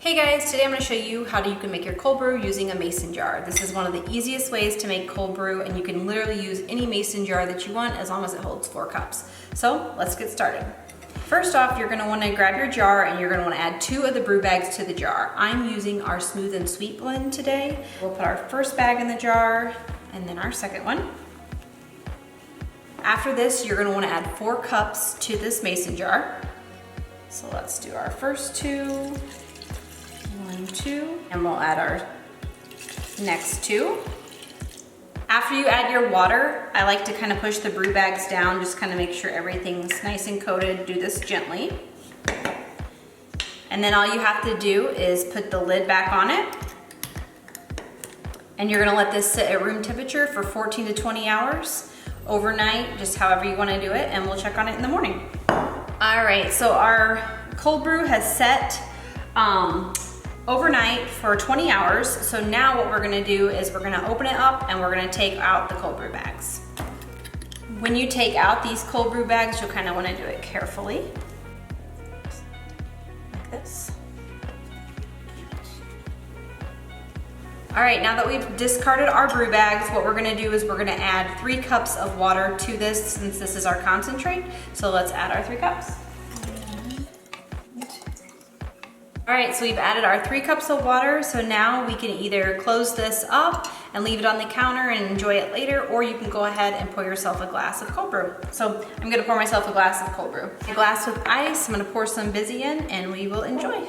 Hey guys, today I'm going to show you how you can make your cold brew using a mason jar. This is one of the easiest ways to make cold brew, and you can literally use any mason jar that you want as long as it holds 4 cups. So let's get started. First off, you're going to want to grab your jar and you're going to want to add 2 of the brew bags to the jar. I'm using our smooth and sweet blend today. We'll put our first bag in the jar and then our second one. After this, you're going to want to add 4 cups to this mason jar. So let's do our first 2. 1, 2, and we'll add our next 2. After you add your water, I like to kind of push the brew bags down, just kind of make sure everything's nice and coated. Do this gently. And then all you have to do is put the lid back on it. And you're gonna let this sit at room temperature for 14 to 20 hours, overnight, just however you wanna do it, and we'll check on it in the morning. All right, so our cold brew has set overnight for 20 hours. So now what we're gonna do is we're gonna open it up and we're gonna take out the cold brew bags. When you take out these cold brew bags, you'll kind of wanna do it carefully, like this. All right, now that we've discarded our brew bags, what we're gonna do is we're gonna add 3 cups of water to this since this is our concentrate. So let's add our 3 cups. All right, so we've added our 3 cups of water, so now we can either close this up and leave it on the counter and enjoy it later, or you can go ahead and pour yourself a glass of cold brew. So I'm gonna pour myself a glass of cold brew. A glass with ice, I'm gonna pour some Bizzy in, and we will enjoy.